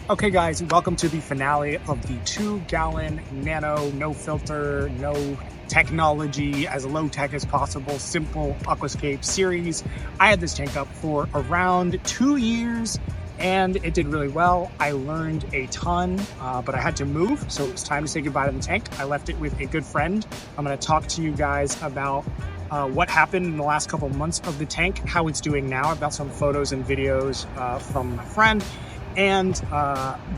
Okay guys, welcome to the finale of the 2-gallon nano, no filter, no technology, as low tech as possible, simple aquascape series. I had this tank up for around 2 years and it did really well. I learned a ton, but I had to move, so it was time to say goodbye to the tank. I left it with a good friend. I'm gonna talk to you guys about what happened in the last couple months of the tank, how it's doing now. I've got some photos and videos from my friend, and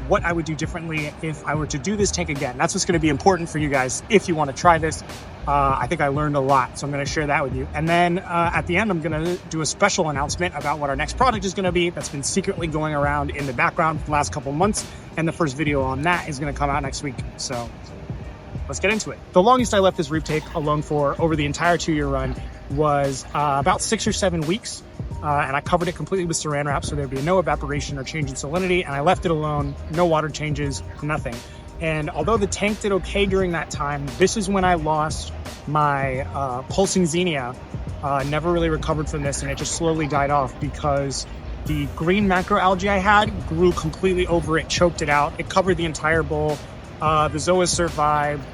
what I would do differently if I were to do this tank again. That's what's going to be important for you guys if you want to try this. I think I learned a lot, so I'm going to share that with you. And then at the end, I'm going to do a special announcement about what our next project is going to be. That's been secretly going around in the background for the last couple months, and the first video on that is going to come out next week. So let's get into it. The longest I left this reef tank alone for over the entire 2-year run was about 6 or 7 weeks. And I covered it completely with saran wrap so there'd be no evaporation or change in salinity, and I left it alone, no water changes, nothing. And although the tank did okay during that time, this is when I lost my pulsing xenia. Never really recovered from this, and it just slowly died off because the green macroalgae I had grew completely over it, choked it out. It covered the entire bowl. The zoas survived,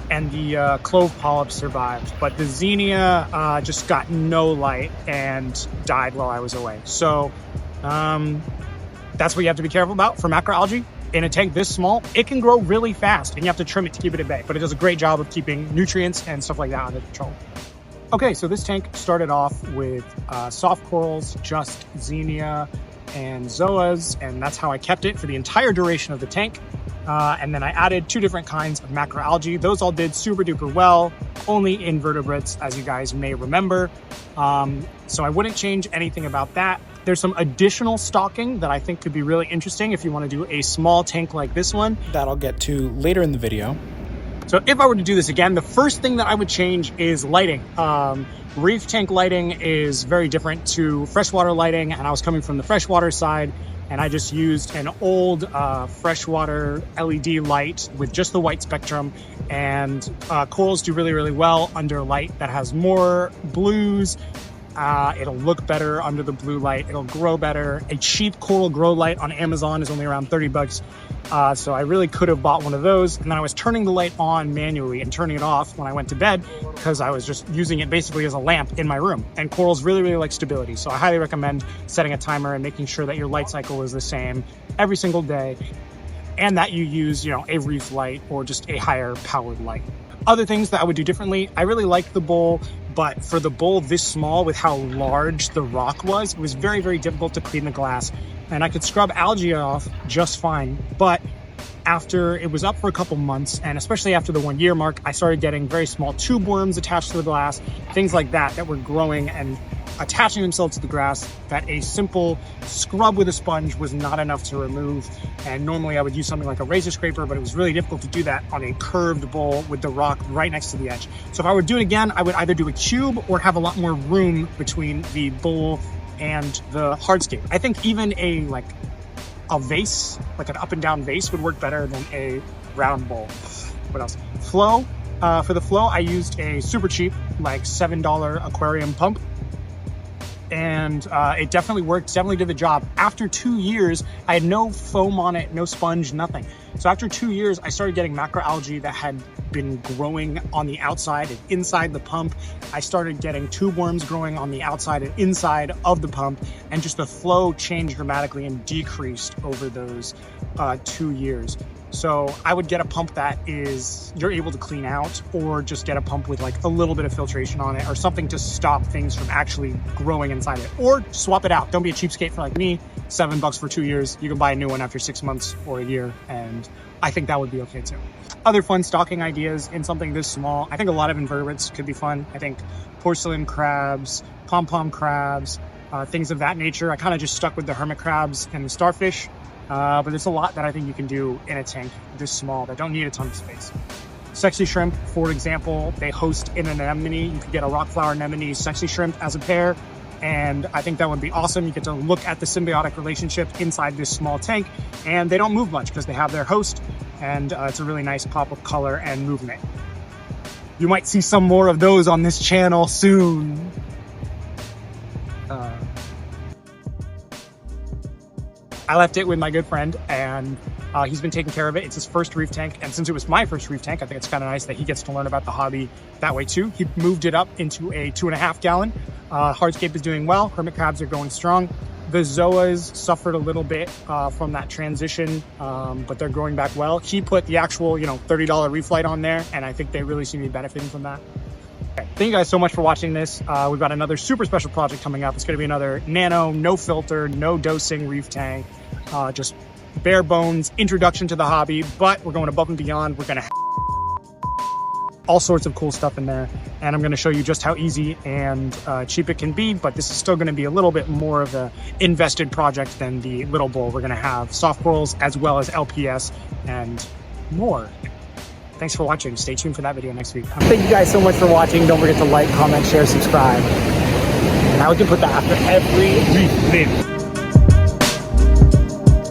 and the clove polyps survived, but the xenia just got no light and died while I was away. So that's what you have to be careful about for macroalgae. In a tank this small, it can grow really fast and you have to trim it to keep it at bay, but it does a great job of keeping nutrients and stuff like that under control. Okay, so this tank started off with soft corals, just xenia and zoas, and that's how I kept it for the entire duration of the tank. And then I added 2 different kinds of macroalgae. Those all did super duper well, only invertebrates, as you guys may remember. So I wouldn't change anything about that. There's some additional stocking that I think could be really interesting if you want to do a small tank like this one, that I'll get to later in the video. So if I were to do this again, the first thing that I would change is lighting. Reef tank lighting is very different to freshwater lighting, and I was coming from the freshwater side, and I just used an old freshwater LED light with just the white spectrum, and corals do really, really well under light that has more blues. It'll look better under the blue light. It'll grow better. A cheap coral grow light on Amazon is only around 30 bucks. So I really could have bought one of those. And then I was turning the light on manually and turning it off when I went to bed because I was just using it basically as a lamp in my room. And corals really, really like stability. So I highly recommend setting a timer and making sure that your light cycle is the same every single day, and that you use, you know, a reef light or just a higher powered light. Other things that I would do differently, I really liked the bowl, but for the bowl this small with how large the rock was, it was very, very difficult to clean the glass. And I could scrub algae off just fine, but after it was up for a couple months, and especially after the 1-year mark, I started getting very small tube worms attached to the glass, things like that were growing and attaching themselves to the grass that a simple scrub with a sponge was not enough to remove. And normally I would use something like a razor scraper, but it was really difficult to do that on a curved bowl with the rock right next to the edge. So if I would do it again, I would either do a cube or have a lot more room between the bowl and the hardscape. I think even a vase, like an up and down vase, would work better than a round bowl. What else? Flow. For the flow, I used a super cheap, like $7 aquarium pump. And it definitely worked, definitely did the job. After 2 years, I had no foam on it, no sponge, nothing. So after 2 years, I started getting macroalgae that had been growing on the outside and inside the pump. I started getting tube worms growing on the outside and inside of the pump, and just the flow changed dramatically and decreased over those 2 years. So I would get a pump that you're able to clean out, or just get a pump with like a little bit of filtration on it or something to stop things from actually growing inside it, or swap it out. Don't be a cheapskate for like me. $7 for 2 years. You can buy a new one after 6 months or a year, and I think that would be okay too. Other fun stocking ideas in something this small, I think a lot of invertebrates could be fun. I think porcelain crabs, pom-pom crabs, things of that nature. I kind of just stuck with the hermit crabs and the starfish. But there's a lot that I think you can do in a tank this small that don't need a ton of space. Sexy shrimp, for example, they host in an anemone. You could get a rock flower anemone sexy shrimp as a pair, and I think that would be awesome. You get to look at the symbiotic relationship inside this small tank, and they don't move much because they have their host, and it's a really nice pop of color and movement. You might see some more of those on this channel soon. I left it with my good friend, and he's been taking care of it. It's his first reef tank, and since it was my first reef tank, I think it's kind of nice that he gets to learn about the hobby that way too. He moved it up into a 2.5 gallon. Hardscape is doing well. Hermit crabs are going strong. The zoas suffered a little bit from that transition, but they're growing back well. He put the actual, $30 reef light on there, and I think they really seem to be benefiting from that. Okay, thank you guys so much for watching this. We've got another super special project coming up. It's going to be another nano, no filter, no dosing reef tank. Just bare bones introduction to the hobby, but we're going above and beyond. We're going to all sorts of cool stuff in there, and I'm going to show you just how easy and cheap it can be, but this is still going to be a little bit more of a invested project than the little bowl. We're going to have soft corals as well as LPS and more. Thanks for watching. Stay tuned for that video next week. Thank you guys so much for watching. Don't forget to like, comment, share, subscribe. Now we can put that after every reef video.